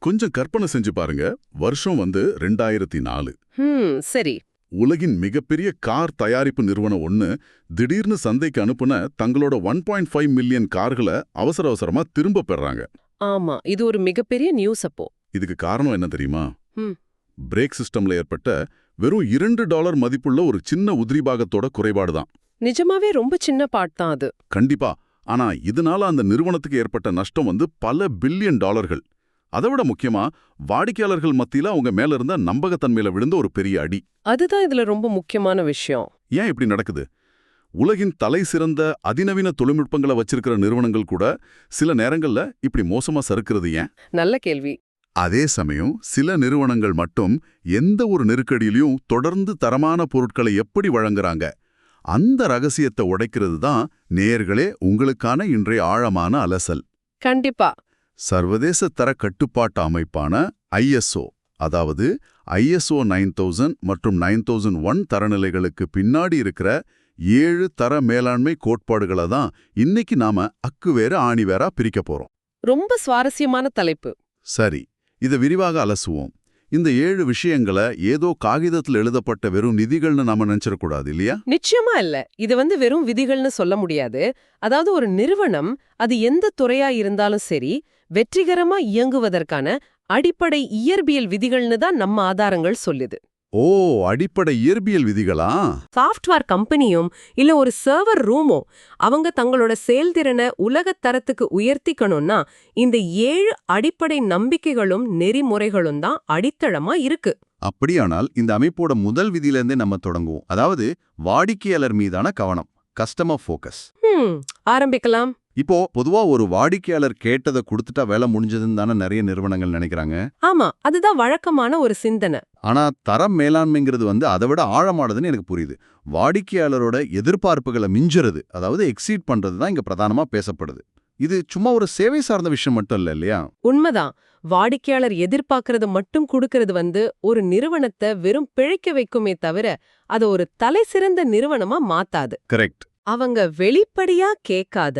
கொஞ்சம் கற்பனை செஞ்சு பாருங்க. வருஷம் 2004. சரி. உலகின் மிகப்பெரிய கார் தயாரிப்பு நிறுவனம் ஒண்ணு திடீர்னு சந்தைக்கு அனுப்புன தங்களோட 1.5 மில்லியன் கார்களை அவசர அவசரமா திரும்ப பெறாங்க. ஆமா, இது ஒரு மிகப்பெரிய நியூஸ் அப்போ. இதுக்கு காரணம் என்ன தெரியுமா? ம். பிரேக் சிஸ்டம்ல ஏற்பட்ட வெறும் $2 மதிப்புள்ள ஒரு சின்ன உதிரிபாகத்தோட குறைபாடு தான். நிஜமாவே ரொம்ப சின்ன பார்ட் தான் அது. கண்டிப்பா. ஆனா இதனால அந்த நிறுவனத்துக்கு ஏற்பட்ட நஷ்டம் பல பில்லியன் டாலர்கள். அதைவிட முக்கியமா, வாடிக்கையாளர்கள் மத்தியில அவங்க மேல இருந்த நம்பகத்தன்மையில விழுந்த ஒரு பெரிய அடி. அதுதான் இதுல ரொம்ப முக்கியமான விஷயம். ஏன் இப்படி நடக்குது? உலகின் தலை சிறந்த அதிநவீன தொழில்நுட்பங்களை வச்சிருக்கிற நிறுவனங்கள் கூட சில நேரங்கள்ல இப்படி மோசமா சறுக்கிறது ஏன்? நல்ல கேள்வி. அதே சமயம் சில நிறுவனங்கள் மட்டும் எந்த ஒரு நெருக்கடியிலையும் தொடர்ந்து தரமான பொருட்களை எப்படி வழங்குறாங்க, அந்த ரகசியத்தை உடைக்கிறது தான் நேயர்களே உங்களுக்கான இன்றைய ஆழமான அலசல். கண்டிப்பா. சர்வதேச தர கட்டுப்பாட்டு அமைப்பான ISO, அதாவது ISO 9000 மற்றும் 9001 தரநிலைகளுக்கு பின்னாடி இருக்கிற 7 தர மேலாண்மை கோட்பாடுகளை தான் இன்னைக்கு நாம அக்குவேர ஆணிவேரா பிரிக்க போறோம். ரொம்ப சுவாரஸ்யமான தலைப்பு. சரி, இதை விரிவாக அலசுவோம். இந்த 7 விஷயங்களை ஏதோ காகிதத்தில் எழுதப்பட்ட வெறும் நிதிகள்னு நாம நினைச்சிடக்கூடாது இல்லையா? நிச்சயமா இல்ல. இது வெறும் விதிகள்னு சொல்ல முடியாது. அதாவது ஒரு நிறுவனம், அது எந்த துறையா இருந்தாலும் சரி, வெற்றிகரமா இயங்குவதற்கான அடிப்படை இயற்பியல் விதிகள்னு தான் நம்ம ஆதாரங்கள் சொல்லுது. ஓ, அடிப்படை இயற்பியல் விதிகளா? சாஃப்ட்வேர் கம்பெனியும் இல்ல ஒரு சர்வர் ரூமோ அவங்க தங்களோட செயல்திறனை உலகத் தரத்துக்கு உயர்த்திக்கணும்னா இந்த 7 அடிப்படை நம்பிக்கைகளும் நெறிமுறைகளும் தான் அடித்தளமா இருக்கு. அப்படியானால் இந்த அமைப்போட முதல் விதியிலேருந்தே நம்ம தொடங்குவோம். அதாவது வாடிக்கையாளர் மீதான கவனம், கஸ்டமர் ஃபோக்கஸ். ஆரம்பிக்கலாம். இப்போ பொதுவா ஒரு வாடிக்கையாளர் கேட்டதை கொடுத்துட்டா வேலை முடிஞ்சதுன்னு தானே நிறைய நிறுவனங்கள் நினைக்கிறாங்க. ஆமா, அதுதான் வழக்கமான ஒரு சிந்தனை. ஆனா தரம் மேலாண்மைங்கிறது அதை விட ஆழமானதுன்னு எனக்கு புரியுது. வாடிக்கையாளரோட எதிர்பார்ப்புகளை மிஞ்சுறது, அதாவது எக்ஸீட் பண்றது தான் இங்க பிரதானமா பேசப்படுது. இது சும்மா ஒரு சேவை சார்ந்த விஷயம் மட்டும் இல்ல இல்லையா? உண்மைதான். வாடிக்கையாளர் எதிர்பார்க்கறது மட்டும் கொடுக்கறது ஒரு நிறுவனத்தை வெறும் பிழைக்க வைக்குமே தவிர அதை ஒரு தலை சிறந்த நிறுவனமா மாத்தாது. கரெக்ட். அவங்க வெளிப்படையா கேட்காத,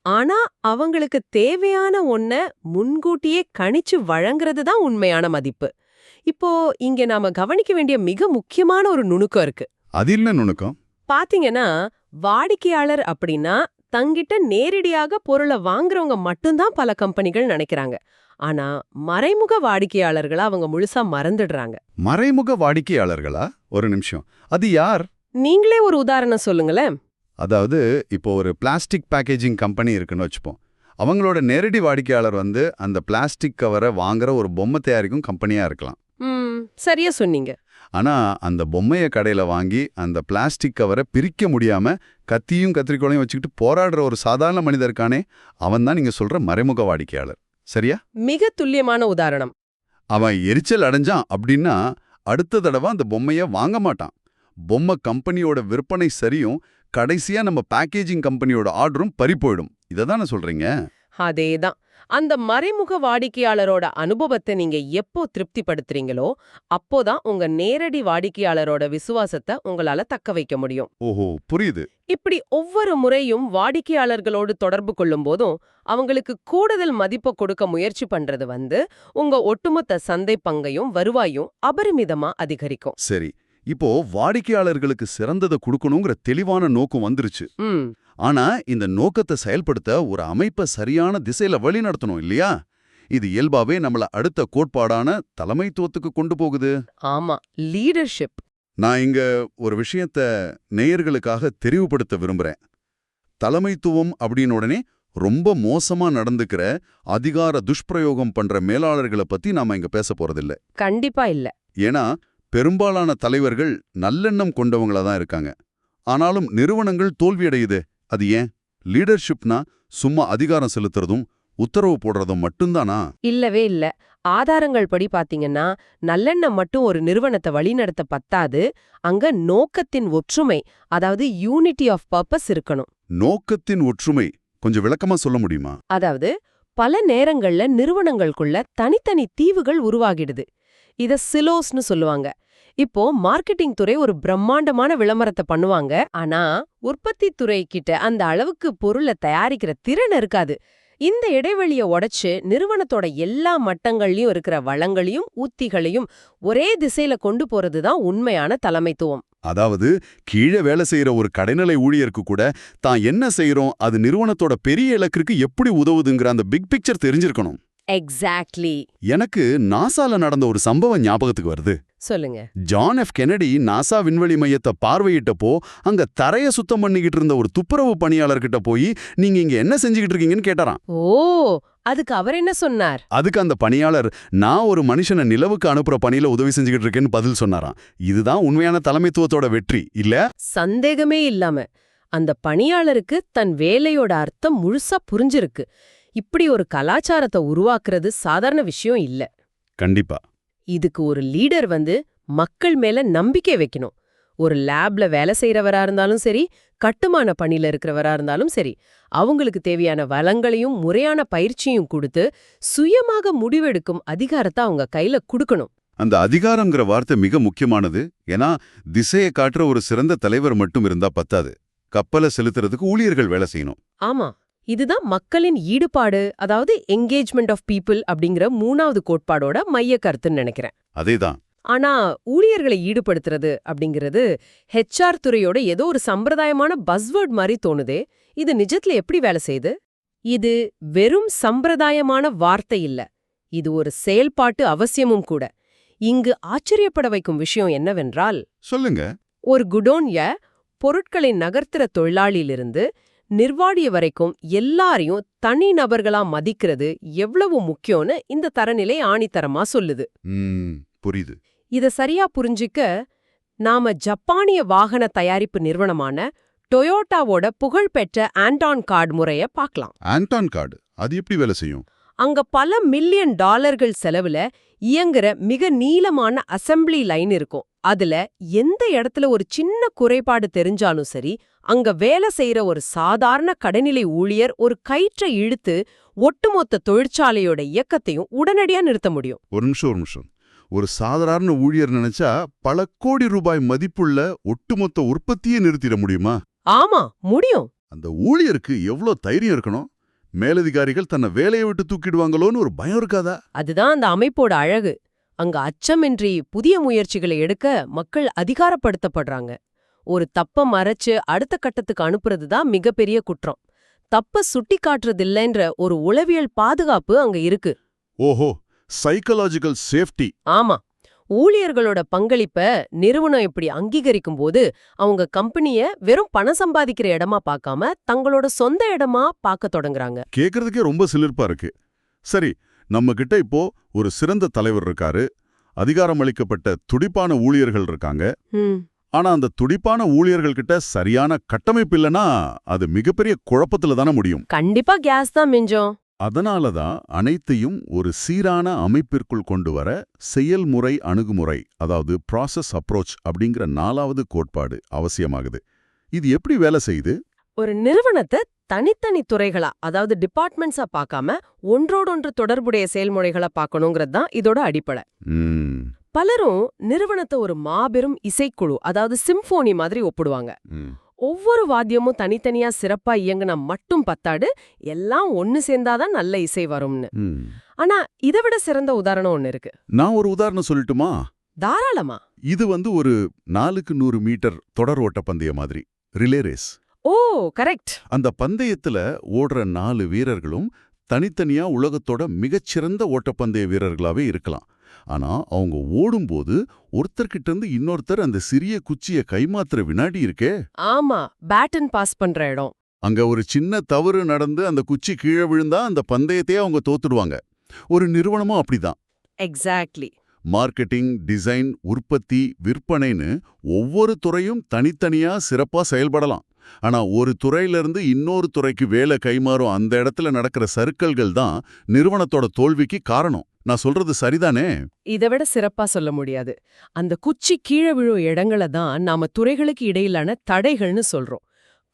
ஆனா அவங்களுக்கு தேவையான ஒன்ன முன்கூட்டியே கணிச்சு வழங்குறது தான் உண்மையான மதிப்பு. இப்போ இங்க நாம கவனிக்க வேண்டிய மிக முக்கியமான ஒரு நுணுக்கம் இருக்கு. அது என்ன நுணுக்கம்? பாத்தீங்கன்னா, வாடிக்கையாளர் அப்படின்னா தங்கிட்ட நேரடியாக பொருளை வாங்குறவங்க மட்டும்தான் பல கம்பெனிகள் நினைக்கிறாங்க. ஆனா மறைமுக வாடிக்கையாளர்களா அவங்க முழுசா மறந்துடுறாங்க. மறைமுக வாடிக்கையாளர்களா? ஒரு நிமிஷம், அது யார்? நீங்களே ஒரு உதாரணம் சொல்லுங்களேன். அதாவது இப்போ ஒரு பிளாஸ்டிக் பேக்கேஜிங் கம்பெனி இருக்குன்னு வச்சுப்போம். அவங்களோட நேரடி வாடிக்கையாளர் அந்த பிளாஸ்டிக் கவரை வாங்குற ஒரு பொம்மை தயாரிக்கும் கம்பெனியா இருக்கலாம். சரியா சொன்னீங்க. ஆனா அந்த பொம்மையை கடையில வாங்கி அந்த பிளாஸ்டிக் கவரை பிரிக்க முடியாம கத்தியும் கத்திரிக்கோளையும் வச்சுக்கிட்டு போராடுற ஒரு சாதாரண மனிதருக்கானே, அவன் தான் நீங்க சொல்ற மறைமுக வாடிக்கையாளர். சரியா? மிக துல்லியமான உதாரணம். அவன் எரிச்சல் அடைஞ்சான் அப்படின்னா அடுத்த தடவை அந்த பொம்மையை வாங்க மாட்டான். பொம்மை கம்பெனியோட விற்பனை சரியும், கடைசியா நம்ம பேக்கேஜிங் கம்பெனியோட ஆர்டரும் பறி போயிடும். இததானே சொல்றீங்க? அதேதான். அந்த மறைமுக வாடிக்கையாளரோட அனுபவத்தை நீங்க எப்போ திருப்திப்படுத்துறீங்களோ அப்போதான் உங்க நேரடி வாடிக்கையாளரோட விசுவாசத்தை உங்களால தக்க வைக்க முடியும். ஓஹோ, புரியுது. இப்படி ஒவ்வொரு முறையும் வாடிக்கையாளர்களோடு தொடர்பு கொள்ளும் போதும் அவங்களுக்கு கூடுதல் மதிப்பை கொடுக்க முயற்சி பண்றது உங்க ஒட்டுமொத்த சந்தை பங்கையும் வருவாயும் அபரிமிதமா அதிகரிக்கும். சரி, இப்போ வாடிக்கையாளர்களுக்கு சிறந்ததை கொடுக்கணுங்கிற தெளிவான நோக்கம் வந்துருச்சு. ஆனா இந்த நோக்கத்தை செயல்படுத்த ஒரு அமைப்பை சரியான திசையில வழி நடத்தணும் இல்லையா? இது இயல்பாவே நம்மள அடுத்த கோட்பாடான தலைமைத்துவத்துக்கு கொண்டு போகுது. ஆமா, லீடர்ஷிப். நான் இங்க ஒரு விஷயத்த நேயர்களுக்காக தெரிவுபடுத்த விரும்புறேன். தலைமைத்துவம் அப்படின்னு உடனே ரொம்ப மோசமா நடந்துக்கிற, அதிகார துஷ்பிரயோகம் பண்ற மேலாளர்களை பத்தி நாம இங்க பேச போறதில்ல. கண்டிப்பா இல்ல. ஏன்னா பெரும்பாலான தலைவர்கள் நல்லெண்ணம் கொண்டவங்களா தான் இருக்காங்க. ஆனாலும் நிறுவனங்கள் தோல்வியடையுது. அது ஏன்? லீடர்ஷிப்னா சும்மா அதிகாரம் செலுத்துறதும் உத்தரவு போடுறதும் மட்டும்தானா? இல்லவே இல்ல. ஆதாரங்கள் படி பாத்தீங்கன்னா நல்லெண்ணம் மட்டும் ஒரு நிறுவனத்தை வழிநடத்த பத்தாது. அங்க நோக்கத்தின் ஒற்றுமை, அதாவது யூனிட்டி ஆஃப் பர்பஸ் இருக்கணும். நோக்கத்தின் ஒற்றுமை கொஞ்சம் விளக்கமா சொல்ல முடியுமா? அதாவது பல நேரங்கள்ல நிறுவனங்களுக்குள்ள தனித்தனி தீவுகள் உருவாகிடுது. இத சிலோஸ்னு சொல்லுவாங்க. இப்போ மார்க்கெட்டிங் துறை ஒரு பிரம்மாண்டமான விளம்பரத்தை பண்ணுவாங்க. ஆனா உற்பத்தி துறை கிட்ட அந்த அளவுக்கு பொருளை தயாரிக்கிற திறன் இருக்காது. இந்த இடைவெளியை உடைச்சு நிறுவனத்தோட எல்லா மட்டங்கள்லயும் இருக்கிற வளங்களையும் உத்திகளையும் ஒரே திசையில கொண்டு போறதுதான் உண்மையான தலைமைத்துவம். அதாவது கீழே வேலை செய்யற ஒரு கடைநிலை ஊழியருக்கு கூட தான் என்ன செய்யறோம் அது நிறுவனத்தோட பெரிய இலக்கிற்கு எப்படி உதவுதுங்கிற அந்த பிக் பிக்சர் தெரிஞ்சிருக்கணும். எக்ஸாக்ட்லி. எனக்கு நாசால நடந்த ஒரு சம்பவம் ஞாபகத்துக்கு வருது. சொல்லுங்க. ஜான் எஃப் கென்னடி நாசா விண்வெளி மையத்தை பார்வையிட்டப்போ அங்க தரைய சுத்தம் பண்ணிக்கிட்டு இருந்த ஒரு துப்புரவு பணியாளர்கிட்ட போய் நீங்க இங்க என்ன செஞ்சுக்கிட்டு இருக்கீங்கன்னு கேட்டாராம். ஓ, அதுக்கு அவர் என்ன சொன்னார்? அதுக்கு அந்த பணியாளர் நான் ஒரு மனுஷனை நிலவுக்கு அனுப்புற பணியில உதவி செஞ்சுக்கிட்டு இருக்கேன்னு பதில் சொன்னாராம். இதுதான் உண்மையான தலைமைத்துவத்தோட வெற்றி இல்ல? சந்தேகமே இல்லாம அந்த பணியாளருக்கு தன் வேலையோட அர்த்தம் முழுசா புரிஞ்சிருக்கு. இப்படி ஒரு கலாச்சாரத்தை உருவாக்குறது சாதாரண விஷயம் இல்ல. கண்டிப்பா. இதுக்கு ஒரு லீடர் மக்கள் மேல நம்பிக்கை வைக்கணும். ஒரு லேப்ல வேலை செய்யறவரா இருந்தாலும் சரி, கட்டுமான பணியில இருக்கிறவரா இருந்தாலும் சரி, அவங்களுக்கு தேவையான வளங்களையும் முறையான பயிற்சியும் கொடுத்து சுயமாக முடிவெடுக்கும் அதிகாரத்தை அவங்க கையில கொடுக்கணும். அந்த அதிகாரங்கிற வார்த்தை மிக முக்கியமானது. ஏன்னா திசையை காட்டுற ஒரு சிறந்த தலைவர் மட்டும் இருந்தா பத்தாது. கப்பலை செலுத்துறதுக்கு ஊழியர்கள் வேலை செய்யணும். ஆமா, இதுதான் மக்களின் ஈடுபாடு, அதாவது என்கேஜ்மெண்ட் ஆஃப் பீப்புள் அப்படிங்கிற 3வது கோட்பாடோட மைய கருத்துன்னு நினைக்கிறேன். அதேதான். ஆனா ஊழியர்களை ஈடுபடுத்துறது அப்படிங்கிறது HR துறையோட ஏதோ ஒரு சம்பிரதாயமான பஸ்வேர்ட் மாதிரி தோணுதே. இது நிஜத்துல எப்படி வேலை செய்யுது? இது வெறும் சம்பிரதாயமான வார்த்தை இல்ல, இது ஒரு செயல்பாட்டு அவசியமும் கூட. இங்கு ஆச்சரியப்பட வைக்கும் விஷயம் என்னவென்றால், சொல்லுங்க. ஒரு குடோன்ய பொருட்களை நகர்த்துற தொழிலாளியிலிருந்து நிர்வாகிய வரைக்கும் எல்லாரையும் தனி நபர்களா மதிக்கிறது எவ்வளவு முக்கியம்னு இந்த தரநிலை ஆணித்தரமா சொல்லுது. புரியுது. இத சரியா புரிஞ்சிக்க நாம ஜப்பானிய வாகன தயாரிப்பு நிறுவனமான டொயோட்டாவோட புகழ்பெற்ற ஆண்டான் கார்டு முறைய பார்க்கலாம். ஆண்டான் கார்டு அது எப்படி வேலை செய்யும்? அங்க பல மில்லியன் டாலர்கள் செலவுல இயங்குற மிக நீளமான அசெம்பிளி லைன் இருக்கும். அதுல எந்த இடத்துல ஒரு சின்ன குறைபாடு தெரிஞ்சாலும் சரி, அங்க வேலை செய்யற ஒரு சாதாரண கடைநிலை ஊழியர் ஒரு கயிற்றை இழுத்து ஒட்டுமொத்த தொழிற்சாலையோட இயக்கத்தையும் உடனடியா நிறுத்த முடியும். ஒரு நிமிஷம். ஒரு சாதாரண ஊழியர் நினைச்சா பல கோடி ரூபாய் மதிப்புள்ள ஒட்டுமொத்த உற்பத்தியை நிறுத்திட முடியுமா? ஆமா, முடியும். அந்த ஊழியருக்கு எவ்வளோ தைரியம் இருக்கணும்? மேலதிகாரிகள் தன்னை வேலையை விட்டு தூக்கிடுவாங்களோன்னு ஒரு பயம் இருக்காதா? அதுதான் அந்த அமைப்போட அழகு. அங்க அச்சமின்றி புதிய முயற்சிகளை எடுக்க மக்கள் அதிகாரப்படுத்தப்படுறாங்க. ஒரு தப்ப மறைச்சு அடுத்த கட்டத்துக்கு அனுப்புறதுதான் மிகப்பெரிய குற்றம். தப்ப சுட்டி காட்டுறதில்லைன்ற ஒரு உளவியல் பாதுகாப்பு அங்க இருக்கு. ஓஹோ, சைக்கலாஜிக்கல் சேஃப்டி. ஆமா, ஊழியர்களோட பங்களிப்ப நிறுவனம் இப்படி அங்கீகரிக்கும் போது அவங்க கம்பெனிய வெறும் பணம் சம்பாதிக்கிற இடமா பார்க்காம தங்களோட சொந்த இடமா பார்க்க தொடங்குறாங்க. கேக்குறதுக்கே ரொம்ப சிலிர்ப்பா இருக்கு. சரி, நம்ம கிட்ட இப்போ ஒரு சிறந்த தலைவர் இருக்காரு, அதிகாரம் அளிக்கப்பட்ட துடிப்பான ஊழியர்கள் இருக்காங்க. ஆனா அந்த துடிப்பான ஊழியர்கள் கிட்ட சரியான கட்டமைப்பு இல்லனா அது மிகப்பெரிய குழப்பத்துல தானே முடியும். கண்டிப்பா கேஸ் தான் மிஞ்சம். அதனாலதான் அனைத்தையும் ஒரு சீரான அமைப்பிற்குள் கொண்டு வர செயல்முறை அணுகுமுறை, அதாவது ப்ராசஸ் அப்ரோச் அப்படிங்கிற 4வது கோட்பாடு அவசியமாகுது. இது எப்படி வேலை செய்யுது? ஒரு நிறுவனத்தை தனித்தனி துறைகளா, அதாவது டிபார்ட்மெண்ட்ஸா பார்க்காம ஒன்றோடொன்று தொடர்புடைய செயல்முறைகளா பார்க்கணுங்கிறது தான் இதோட அடிப்படை. பலரும் நிறுவனத்தை ஒரு மாபெரும் இசைக்குழு, அதாவது சிம்போனி மாதிரி ஒப்பிடுவாங்க. ஒவ்வொரு வாத்தியமும் தனித்தனியா சிறப்பா இயங்குனா மட்டும் பத்தாது, எல்லாம் ஒன்னு சேர்ந்தாதான் நல்ல இசை வரும்னு. ஆனா இதை விட சிறந்த உதாரணம் ஒன்னு இருக்கு. நான் ஒரு உதாரணம் சொல்லட்டுமா? தாராளமா. இது ஒரு 4x 100 மீட்டர் தொடர் ஓட்ட பந்தய மாதிரி, ரிலே ரேஸ். ஓ, கரெக்ட். அந்த பந்தயத்துல ஓடுற 4 வீரர்களும் தனித்தனியா உலகத்தோட மிகச்சிறந்த ஓட்டப்பந்தய வீரர்களாவே இருக்கலாம். ஆனா அவங்க ஓடும்போது ஒருத்தர்கிட்ட இருந்து இன்னொருத்தர் அந்த சிறிய குச்சியை கைமாத்துற வினாடி இருக்கே. ஆமா, பேட்டன் பாஸ் பண்ற இடம். அங்க ஒரு சின்ன தவறு நடந்து அந்த குச்சி கீழே விழுந்தா அந்த பந்தயத்தையே அவங்க தோத்துடுவாங்க. ஒரு நிறுவனமும் அப்படிதான். எக்ஸாக்ட்லி. மார்க்கெட்டிங், டிசைன், உற்பத்தி, விற்பனைன்னு ஒவ்வொரு துறையும் தனித்தனியா சிறப்பா செயல்படலாம். ஆனா ஒரு துறையிலிருந்து இன்னொரு துறைக்கு வேலை கைமாறும் அந்த இடத்துல நடக்கிற சறுக்கல்கள் தான் நிறுவனத்தோட தோல்விக்கு காரணம். நான் சொல்றது சரிதானே? இதை விட சிறப்பா சொல்ல முடியாது. அந்த குச்சி கீழே விழும் இடங்களை தான் நாம துறைகளுக்கு இடையிலான தடைகள்னு சொல்றோம்.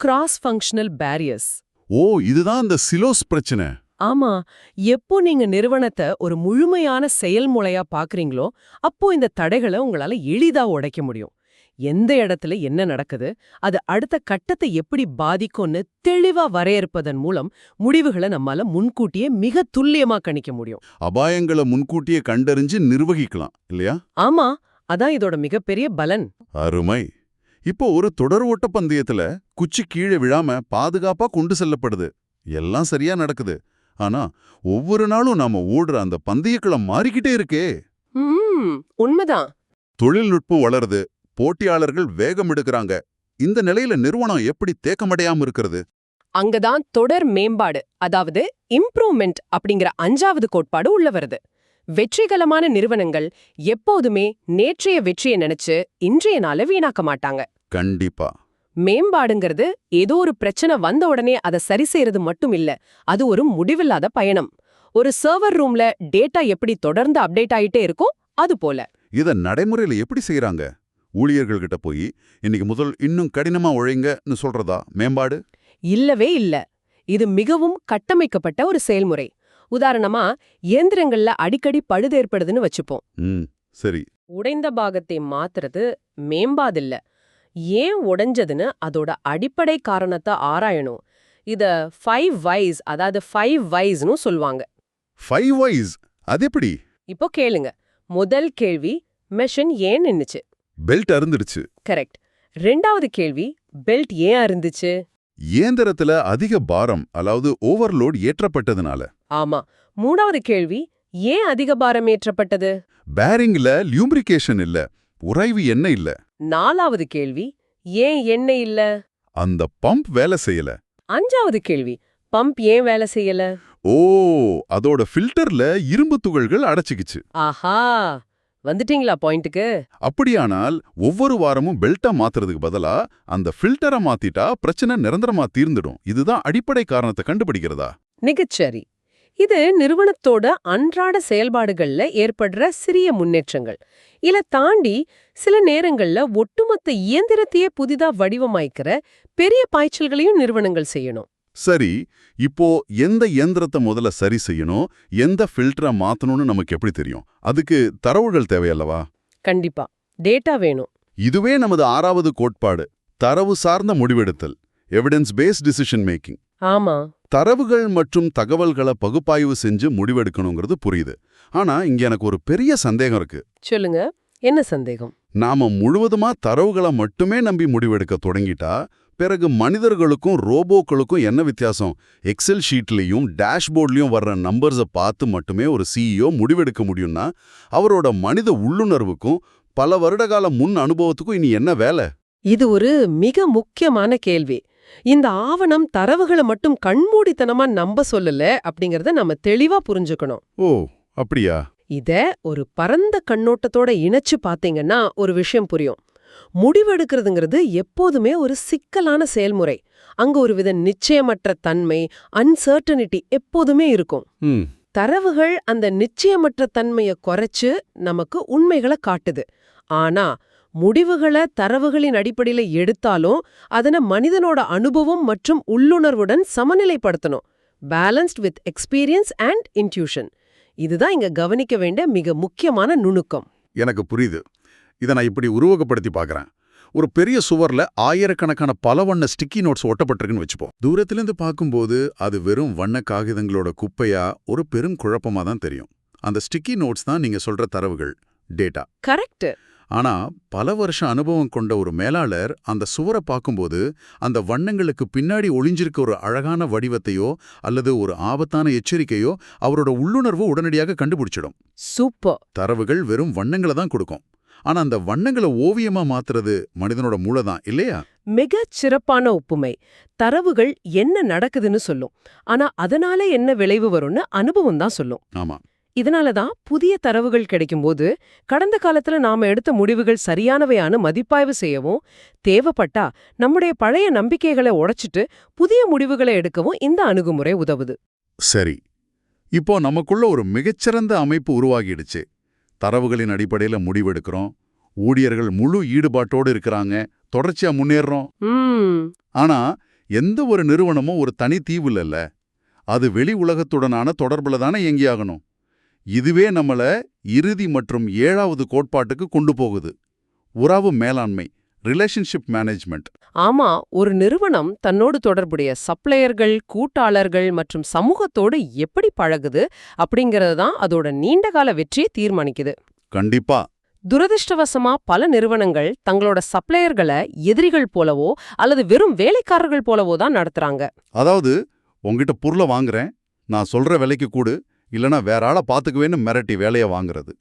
Cross functional barriers. ஓ, இதுதான் அந்த சிலோஸ் பிரச்சனை. ஆமா, எப்போ நீங்க நிறுவனத்தை ஒரு முழுமையான செயல்முறையா பாக்குறீங்களோ அப்போ இந்த தடைகளை உங்களால எளிதா உடைக்க முடியும். எந்த இடத்துல என்ன நடக்குது, அது அடுத்த கட்டத்தை எப்படி பாதிக்கும்னு தெளிவா வரையறுப்பதன் மூலம் முடிவுகளை நம்மால முன்கூட்டியே மிக துல்லியமா கணிக்க முடியும். அபாயங்களை முன்கூட்டியே கண்டறிஞ்சு நிர்வகிக்கலாம் இல்லையா? ஆமா, அதான் இதோட மிகப்பெரிய பலன். அருமை. இப்போ ஒரு தொடர் ஓட்ட பந்தயத்துல குச்சி கீழே விழாம பாதுகாப்பா கொண்டு செல்லப்படுது. எல்லாம் சரியா நடக்குது. ஆனா ஒவ்வொரு நாளும் நாம ஓடுற அந்த பந்தயக்களம் மாறிக்கிட்டே இருக்கே. உண்மைதான். தொழில்நுட்பம் வளருது, போட்டியாளர்கள் வேகம் எடுக்கிறாங்க. இந்த நிலையில நிறுவனம் எப்படி தேக்கமடையாம இருக்கிறது? அங்கதான் தொடர் மேம்பாடு, அதாவது இம்ப்ரூவ்மெண்ட் அப்படிங்கிற 5வது கோட்பாடு உள்ள வருது. வெற்றிகரமான நிறுவனங்கள் எப்போதுமே நேற்றைய வெற்றியை நினைச்சு இன்றைய நாளை வீணாக்க மாட்டாங்க. கண்டிப்பா. மேம்பாடுங்கிறது ஏதோ ஒரு பிரச்சனை வந்த உடனே அதை சரி செய்யறது மட்டும் இல்ல, அது ஒரு முடிவில்லாத பயணம். ஒரு சர்வர் ரூம்ல டேட்டா எப்படி தொடர்ந்து அப்டேட் ஆயிட்டே இருக்கும், அது போல. இத நடைமுறையில எப்படி செய்யறாங்க? ஊழியர்கள் கிட்ட போய் இன்னைக்கு முதல் இன்னும் கடினமா உழைங்கன்னு சொல்றதா மேம்பாடு? இல்லவே இல்ல. இது மிகவும் கட்டமைக்கப்பட்ட ஒரு செயல்முறை. உதாரணமா, இயந்திரங்கள்ல அடிக்கடி பழுது ஏற்படுதுன்னு வச்சுப்போம். சரி. உடைந்த பாகத்தை மாத்துறது மேம்பாதில்ல. ஏன் உடைஞ்சதுன்னு அதோட அடிப்படை காரணத்தை ஆராயணும். இத 5 Whys, அதாவது 5 Whysனு சொல்வாங்க. 5 Whys அது எப்படி? இப்போ கேளுங்க. முதல் கேள்வி, மெஷின் ஏன் நின்னுச்சு? பெல்ட் அறுந்துடுச்சு. கரெக்ட். 2வது கேள்வி, பெல்ட் ஏன் அறுந்துச்சு? இயந்திரத்துல அதிக பாரம், அதாவது ஓவர்லோட் ஏற்றப்பட்டதுனால. ஆமா. 3வது கேள்வி, ஏன் அதிக பாரம் ஏற்றப்பட்டது? பேரிங்ல லியூப்ரிகேஷன் இல்ல, உராய்வு எண்ணெய் இல்ல. 4வது கேள்வி, ஏன் எண்ணெய் இல்ல? அந்த பம்ப் வேலை செய்யல. 5வது கேள்வி, பம்ப் ஏன் வேலை செய்யல? ஓ, அதோட ஃபில்டர்ல இரும்பு துகள்கள் அடைச்சிக்கிச்சு. ஆஹா, வந்துட்டீங்களா பாயிண்ட்டுக்கு? அப்படியானால் ஒவ்வொரு வாரமும் பெல்ட்டை மாத்துறதுக்கு பதிலா அந்த ஃபில்டரை மாத்திட்டா பிரச்சனை நிரந்தரமா தீர்ந்துடும். இதுதான் அடிப்படை காரணத்தை கண்டுபிடிக்கிறதா? மிகச்சரி. இது நிறுவனத்தோட அன்றாட செயல்பாடுகள்ல ஏற்படுற சிறிய முன்னேற்றங்கள். இல தாண்டி சில நேரங்கள்ல ஒட்டுமொத்த இயந்திரத்தையே புதிதா வடிவமைக்கிற பெரிய பாய்ச்சல்களையும் நிறுவனங்கள் செய்யணும். சரி, இப்போ எந்த இயந்திரத்தை முதல்ல சரி செய்யணும், எந்த ஃபில்டரை மாத்தணும்னு நமக்கு எப்படி தெரியும்? அதுக்கு தரவுகள் தேவையல்லவா? கண்டிப்பா, டேட்டா வேணும். இதுவே நமது 6வது கோட்பாடு, தரவு சார்ந்த முடிவெடுத்தல், எவிடன்ஸ் பேஸ்ட் டிசிஷன் மேக்கிங். ஆமா. தரவுகள் மற்றும் தகவல்களை பகுப்பாய்வு செஞ்சு முடிவெடுக்கணுங்கிறது புரியுது. ஆனா இங்க எனக்கு ஒரு பெரிய சந்தேகம் இருக்கு. சொல்லுங்க, என்ன சந்தேகம்? நாம முழுவதுமா தரவுகளை மட்டுமே நம்பி முடிவெடுக்க தொடங்கிட்டா பிறகு மனிதர்களுக்கும் ரோபோக்களுக்கும் என்ன வித்தியாசம்? எக்ஸல் ஷீட்லயும் டேஷ்போர்ட்லயும் வர்ற நம்பர்ஸை பார்த்து மட்டுமே ஒரு சிஇஓ முடிவெடுக்க முடியும்னா அவரோட மனித உள்ளுணர்வுக்கும் பல வருடகால முன் அனுபவத்துக்கும் இனி என்ன வேலை? இது ஒரு மிக முக்கியமான கேள்வி. இந்த ஆவணம் தரவுகளை மட்டும் கண்மூடித்தனமா நம்ப சொல்லல அப்படிங்கறத நம்ம தெளிவா புரிஞ்சுக்கணும். ஓ, அப்படியா? இத ஒரு பரந்த கண்ணோட்டத்தோட இணைச்சு பாத்தீங்கன்னா ஒரு விஷயம் புரியும். முடிவெடுக்கிறதுங்கிறது எப்போதுமே ஒரு சிக்கலான செயல்முறை. அங்க ஒரு வித நிச்சயமற்ற தன்மை, அன்சர்டனிட்டி எப்போதுமே இருக்கும். தரவுகள் அந்த நிச்சயமற்ற தன்மையை குறைச்சு நமக்கு உண்மைகளை காட்டுது. ஆனா முடிவுகளை தரவுகளின் அடிப்படையில எடுத்தாலும் அதனை மனிதனோட அனுபவம் மற்றும் உள்ளுணர்வுடன் சமநிலைப்படுத்தணும். Balanced with experience and intuition. இதுதான் இங்க கவனிக்க வேண்டிய மிக முக்கியமான நுணுக்கம். எனக்கு புரியுது. இதை நான் இப்படி உருவகப்படுத்தி பார்க்கறேன். ஒரு பெரிய சுவர்ல ஆயிரக்கணக்கான பல வண்ண ஸ்டிக்கி நோட்ஸ் ஒட்டப்பட்டிருக்குன்னு வச்சுப்போம். தூரத்திலிருந்து பார்க்கும்போது அது வெறும் வண்ண காகிதங்களோட குப்பையா ஒரு பெரும் குழப்பமா தான் தெரியும். அந்த ஸ்டிக்கி நோட்ஸ் தான் நீங்க சொல்ற தரவுகள், டேட்டா. கரெக்ட். ஆனா பல வருஷ அனுபவம் கொண்ட ஒரு மேலாளர் அந்த சுவரை பார்க்கும்போது அந்த வண்ணங்களுக்கு பின்னாடி ஒளிஞ்சிருக்க ஒரு அழகான வடிவத்தையோ அல்லது ஒரு ஆபத்தான எச்சரிக்கையோ அவரோட உள்ளுணர்வு உடனடியாக கண்டுபிடிச்சிடும். சூப்பர். தரவுகள் வெறும் வண்ணங்களை தான் கொடுக்கும். ஆனா அந்த வண்ணங்களை ஓவியமா மாத்துறது மனிதனோட மூளை தான் இல்லையா? மிகச் சிறப்பான ஒப்புமை. தரவுகள் என்ன நடக்குதுன்னு சொல்லும், ஆனா அதனால என்ன விளைவு வரும்னு அனுபவம் தான் சொல்லும். ஆமா. இதனாலதான் புதிய தரவுகள் கிடைக்கும்போது கடந்த காலத்துல நாம எடுத்த முடிவுகள் சரியானவையான மதிப்பாய்வு செய்யவும், தேவைப்பட்டா நம்முடைய பழைய நம்பிக்கைகளை உடைச்சிட்டு புதிய முடிவுகளை எடுக்கவும் இந்த அணுகுமுறை உதவுது. சரி, இப்போ நமக்குள்ள ஒரு மிகச்சிறந்த அமைப்பு உருவாகிடுச்சு. தரவுகளின் அடிப்படையில முடிவெடுக்கிறோம், ஊழியர்கள் முழு ஈடுபாட்டோடு இருக்கிறாங்க, தொடர்ச்சியா முன்னேறோம். ஆனா எந்த ஒரு நிறுவனமும் ஒரு தனி தீவு இல்ல, அது வெளி உலகத்துடனான தொடர்புல தானே இயங்கியாகணும். இதுவே நம்மள இறுதி மற்றும் 7வது கோட்பாட்டுக்கு கொண்டு போகுது, உறவு மேலாண்மை, ரிலேஷன்ஷிப் மேனேஜ்மெண்ட். ஆமா, ஒரு நிறுவனம் தன்னோடு தொடர்புடைய சப்ளையர்கள், கூட்டாளர்கள் மற்றும் சமூகத்தோடு எப்படி பழகுது அப்படிங்கறது தான் அதோட நீண்டகால வெற்றியை தீர்மானிக்குது. கண்டிப்பா. துரதிர்ஷ்டவசமா பல நிறுவனங்கள் தங்களோட சப்ளையர்களை எதிரிகள் போலவோ அல்லது வெறும் வேலைக்காரர்கள் போலவோ தான் நடத்துறாங்க. அதாவது, உங்ககிட்ட பொருளை வாங்குறேன், நான் சொல்ற விலைக்கு கூடு, இல்லனா வேற ஆளை பாத்துக்குவேன்னு மிரட்டி வேலையை வாங்குறது.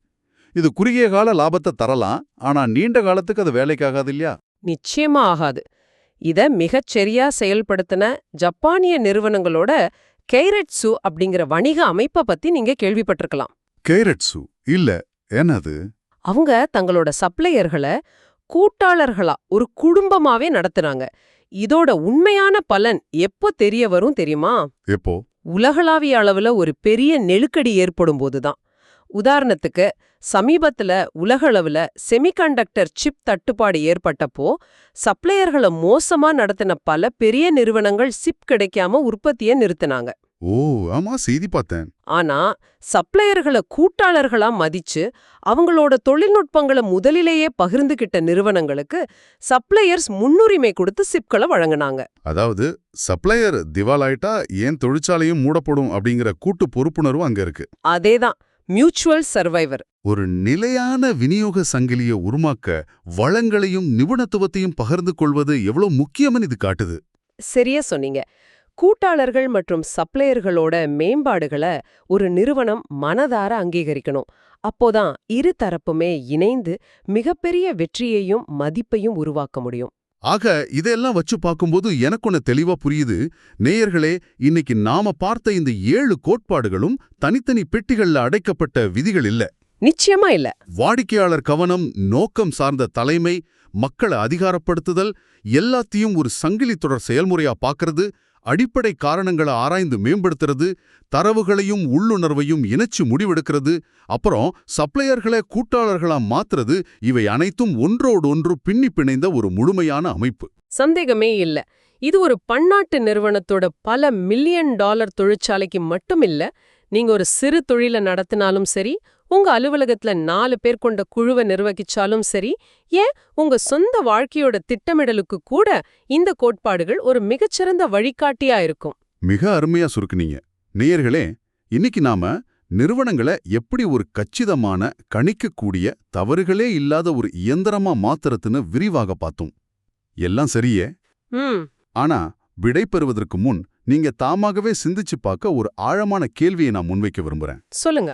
இது குறுகிய கால லாபத்தை தரலாம், ஆனா நீண்ட காலத்துக்கு அது வேலைக்காகாது இல்லையா? நிச்சயமா ஆகாது. இத மிகச் சரியா செயல்படுத்தின ஜப்பானிய நிறுவனங்களோட கெய்ரெட்சு அப்படிங்கிற வணிக அமைப்பை பத்தி நீங்க கேள்விப்பட்டிருக்கலாம். கெய்ரெட்சு இல்ல, என்னது? அவங்க தங்களோட சப்ளையர்களை கூட்டாளர்களா ஒரு குடும்பமாவே நடத்துனாங்க. இதோட உண்மையான பலன் எப்போ தெரிய வரும் தெரியுமா? எப்போ? உலகளாவிய அளவுல ஒரு பெரிய நெருக்கடி ஏற்படும் போதுதான். உதாரணத்துக்கு, சமீபத்துல உலகளவுல செமிகண்டக்டர் சிப் தட்டுப்பாடு ஏற்பட்டப்போ சப்ளையர்களை மோசமா நடத்தின பல பெரிய நிறுவனங்கள் சிப் கிடைக்காம உற்பத்தியை நிறுத்தினாங்க. ஓ, ஆமா, செய்தி பார்த்தேன். ஆனா சப்ளையர்களை கூட்டாளர்களா மதிச்சு அவங்களோட தொழில்நுட்பங்களை முதலிலேயே பகிர்ந்துகிட்ட நிறுவனங்களுக்கு சப்ளையர்ஸ் முன்னுரிமை கொடுத்து சிப்களை வழங்கினாங்க. அதாவது, சப்ளையர் திவாலாயிட்டா ஏன் தொழிற்சாலையும் மூடப்படும் அப்படிங்கிற கூட்டு பொறுப்புணர்வு அங்க இருக்கு. அதேதான் மியூச்சுவல் சர்வைவர். ஒரு நிலையான விநியோக சங்கிலியை உருவாக்க வளங்களையும் நிபுணத்துவத்தையும் பகிர்ந்து கொள்வது எவ்வளவு முக்கியம்னு இது காட்டுது. சரியா சொன்னீங்க. கூட்டாளர்கள் மற்றும் சப்ளையர்களோட மேம்பாடுகளை ஒரு நிறுவனம் மனதார அங்கீகரிக்கணும். அப்போதான் இரு தரப்புமே இணைந்து மிகப்பெரிய வெற்றியையும் மதிப்பையும் உருவாக்க முடியும். ஆக இதெல்லாம் வச்சு பார்க்கும்போது எனக்கு ஒன்னு தெளிவா புரியுது. நேயர்களே, இன்னைக்கு நாம பார்த்த இந்த 7 கோட்பாடுகளும் தனித்தனி பெட்டிகள்ல அடைக்கப்பட்ட விதிகள் இல்ல. நிச்சயமா இல்ல. வாடிக்கையாளர் கவனம், நோக்கம் சார்ந்த தலைமை, மக்களை அதிகாரப்படுத்துதல் எல்லாத்தையும் ஒரு சங்கிலி தொடர் செயல்முறையா பார்க்கறது, அடிப்படை காரணங்களை ஆராய்ந்து மேம்படுத்துறது, தரவுகளையும் உள்ளுணர்வையும் இணைச்சு முடிவெடுக்கிறது, அப்புறம் சப்ளையர்களை கூட்டாளர்களா மாத்துறது, இவை அனைத்தும் ஒன்றோடொன்று பின்னி பிணைந்த ஒரு முழுமையான அமைப்பு. சந்தேகமே இல்ல. இது ஒரு பன்னாட்டு நிறுவனத்தோட பல மில்லியன் டாலர் தொழிற்சாலைக்கு மட்டும் இல்ல. நீங்க ஒரு சிறு தொழிலை நடத்தினாலும் சரி, உங்க அலுவலகத்துல 4 பேர் கொண்ட குழுவை நிர்வகிச்சாலும் சரி, ஏன் உங்க சொந்த வாழ்க்கையோட திட்டமிடலுக்கு கூட இந்த கோட்பாடுகள் ஒரு மிகச்சிறந்த வழிகாட்டியா இருக்கும். மிக அருமையா சுருக்குனீங்க. நேயர்களே, இன்னைக்கு நாம நிறுவனங்களை எப்படி ஒரு கச்சிதமான, கணிக்கக்கூடிய, தவறுகளே இல்லாத ஒரு இயந்திரமா மாத்துறதுன்னு விரிவாக பார்த்தோம். எல்லாம் சரியே. ஆனா விடை பெறுவதற்கு முன் நீங்க தாமாகவே சிந்திச்சு பார்க்க ஒரு ஆழமான கேள்வியை நான் முன்வைக்க விரும்புறேன். சொல்லுங்க.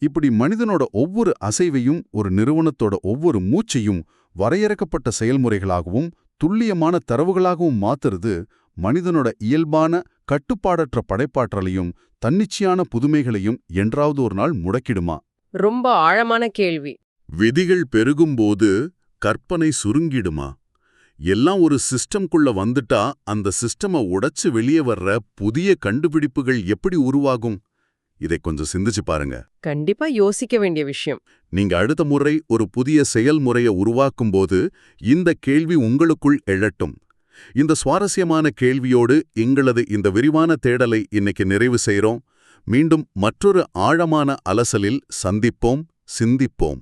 இப்படி மனிதனோட ஒவ்வொரு அசைவையும், ஒரு நிறுவனத்தோட ஒவ்வொரு மூச்சையும் வரையறுக்கப்பட்ட செயல்முறைகளாகவும் துல்லியமான தரவுகளாகவும் மாத்துறது மனிதனோட இயல்பான கட்டுப்பாடற்ற படைப்பாற்றலையும் தன்னிச்சையான புதுமைகளையும் என்றாவது ஒரு நாள் முடக்கிடுமா? ரொம்ப ஆழமான கேள்வி. விதிகள் பெருகும்போது கற்பனை சுருங்கிடுமா? எல்லாம் ஒரு சிஸ்டம்குள்ள வந்துட்டா அந்த சிஸ்டமை உடைச்சு வெளியே வர்ற புதிய கண்டுபிடிப்புகள் எப்படி உருவாகும்? இதை கொஞ்சம் சிந்திச்சு பாருங்க. கண்டிப்பா யோசிக்க வேண்டிய விஷயம். நீங்க அடுத்த முறை ஒரு புதிய செயல்முறையை உருவாக்கும்போது இந்த கேள்வி உங்களுக்குள் எழட்டும். இந்த சுவாரஸ்யமான கேள்வியோடு எங்களது இந்த விரிவான தேடலை இன்னைக்கு நிறைவு செய்றோம். மீண்டும் மற்றொரு ஆழமான அலசலில் சந்திப்போம், சிந்திப்போம்.